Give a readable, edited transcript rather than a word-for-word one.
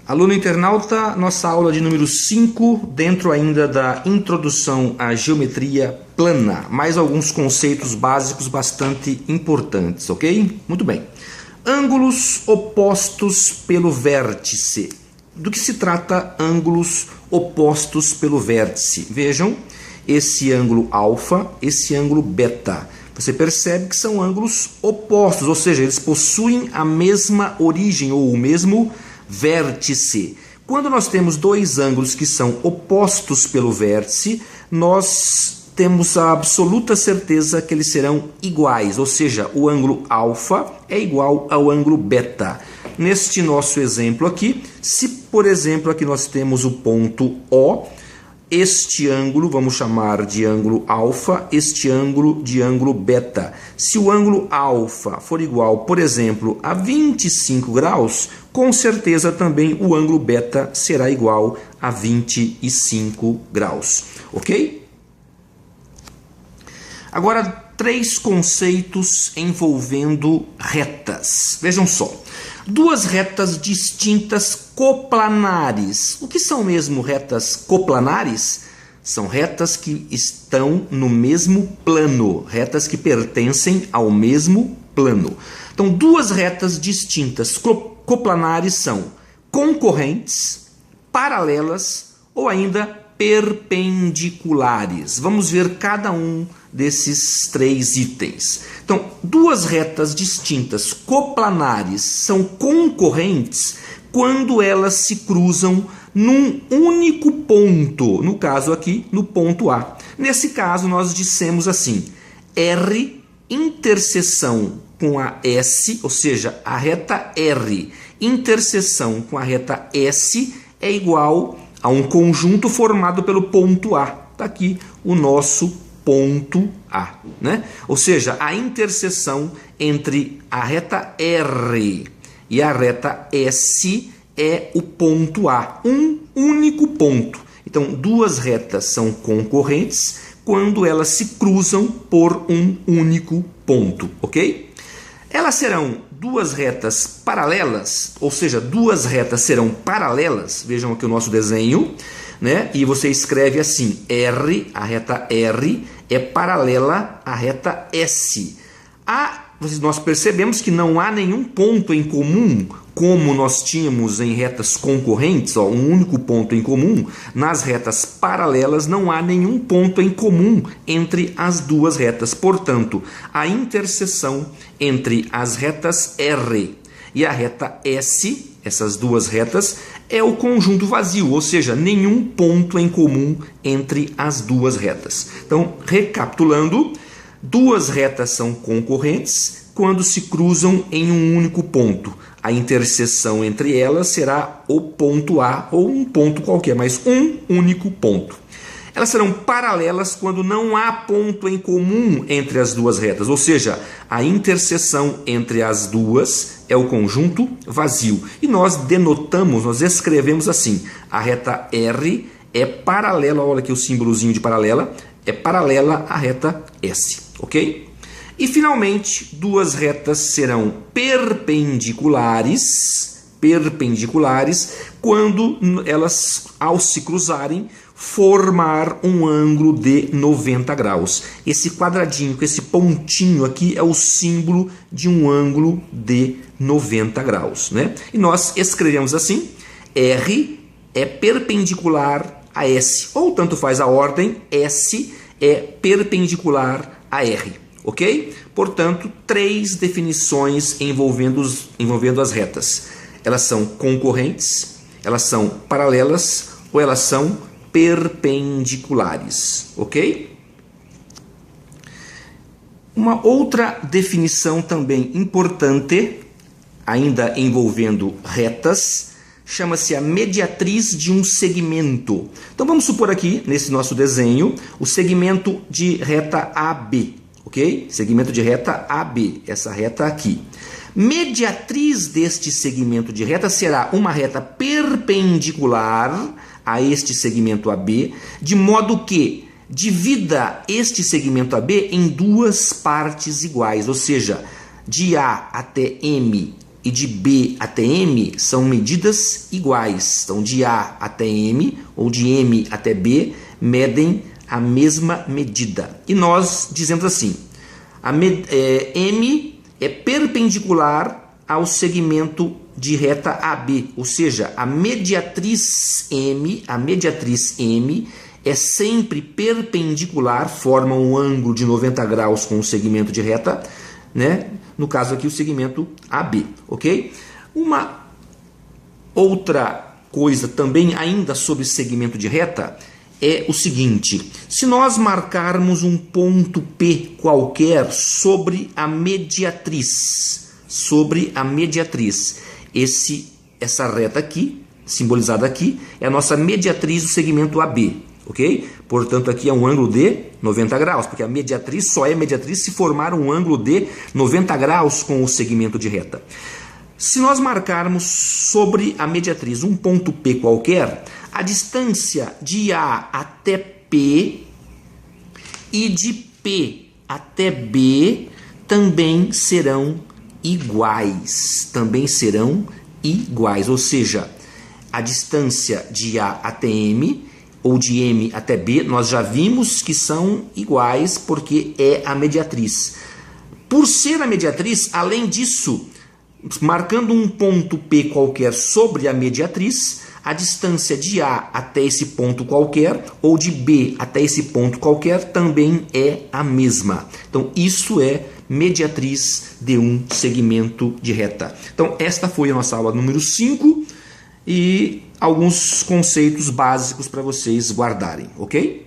Aluno internauta, nossa aula de número 5, dentro ainda da introdução à geometria plana, mais alguns conceitos básicos bastante importantes, ok? Muito bem. Ângulos opostos pelo vértice. Do que se trata ângulos opostos pelo vértice? Vejam, esse ângulo alfa, esse ângulo beta. Você percebe que são ângulos opostos, ou seja, eles possuem a mesma origem ou o mesmo vértice. Quando nós temos dois ângulos que são opostos pelo vértice, nós temos a absoluta certeza que eles serão iguais, ou seja, o ângulo alfa é igual ao ângulo beta. Neste nosso exemplo aqui, se por exemplo aqui nós temos o ponto O, este ângulo vamos chamar de ângulo alfa, este ângulo de ângulo beta. Se o ângulo alfa for igual, por exemplo, a 25 graus, com certeza também o ângulo beta será igual a 25 graus, ok? Agora, três conceitos envolvendo retas. Vejam só. Duas retas distintas coplanares. O que são mesmo retas coplanares? São retas que estão no mesmo plano, retas que pertencem ao mesmo plano. Então, duas retas distintas coplanares são concorrentes, paralelas ou ainda perpendiculares. Vamos ver cada um desses três itens. Então, duas retas distintas coplanares são concorrentes quando elas se cruzam num único ponto, no caso aqui, no ponto A. Nesse caso, nós dissemos assim, R interseção com a S, ou seja, a reta R interseção com a reta S é igual a um conjunto formado pelo ponto A. Está aqui o nosso ponto A, né? Ou seja, a interseção entre a reta R e a reta S é o ponto A, um único ponto. Então, duas retas são concorrentes quando elas se cruzam por um único ponto, ok? Elas serão duas retas paralelas, ou seja, duas retas serão paralelas. Vejam aqui o nosso desenho, né? E você escreve assim, R, a reta R é paralela à reta S. Nós percebemos que não há nenhum ponto em comum, como nós tínhamos em retas concorrentes, ó, um único ponto em comum. Nas retas paralelas não há nenhum ponto em comum entre as duas retas. Portanto, a interseção entre as retas R e a reta S, essas duas retas, é o conjunto vazio, ou seja, nenhum ponto em comum entre as duas retas. Então, recapitulando, duas retas são concorrentes quando se cruzam em um único ponto. A interseção entre elas será o ponto A ou um ponto qualquer, mas um único ponto. Elas serão paralelas quando não há ponto em comum entre as duas retas, ou seja, a interseção entre as duas é o conjunto vazio. E nós denotamos, nós escrevemos assim, a reta R é paralela, olha aqui o símbolozinho de paralela, é paralela à reta S, ok? E finalmente, duas retas serão perpendiculares quando elas, ao se cruzarem, formar um ângulo de 90 graus. Esse quadradinho, esse pontinho aqui é o símbolo de um ângulo de 90 graus, né? E nós escrevemos assim, R é perpendicular a S, ou tanto faz a ordem, S é perpendicular a R. Ok? Portanto, três definições envolvendo as retas. Elas são concorrentes, elas são paralelas ou elas são perpendiculares. Ok? Uma outra definição também importante, ainda envolvendo retas, chama-se a mediatriz de um segmento. Então vamos supor aqui, nesse nosso desenho, o segmento de reta AB. Ok? Segmento de reta AB, essa reta aqui. Mediatriz deste segmento de reta será uma reta perpendicular a este segmento AB, de modo que divida este segmento AB em duas partes iguais, ou seja, de A até M e de B até M são medidas iguais. Então, de A até M ou de M até B medem a mesma medida. E nós dizemos assim, M é perpendicular ao segmento de reta AB, ou seja, a mediatriz M é sempre perpendicular, forma um ângulo de 90 graus com o segmento de reta, né? No caso aqui o segmento AB, ok? Uma outra coisa também ainda sobre segmento de reta é o seguinte, se nós marcarmos um ponto P qualquer sobre a mediatriz, essa reta aqui, simbolizada aqui, é a nossa mediatriz do segmento AB, ok? Portanto, aqui é um ângulo de 90 graus, porque a mediatriz só é mediatriz se formar um ângulo de 90 graus com o segmento de reta. Se nós marcarmos sobre a mediatriz um ponto P qualquer, a distância de A até P e de P até B também serão iguais. Ou seja, a distância de A até M ou de M até B, nós já vimos que são iguais porque é a mediatriz. Por ser a mediatriz, além disso, marcando um ponto P qualquer sobre a mediatriz, a distância de A até esse ponto qualquer ou de B até esse ponto qualquer também é a mesma. Então, isso é mediatriz de um segmento de reta. Então, esta foi a nossa aula número 5 e alguns conceitos básicos para vocês guardarem, ok?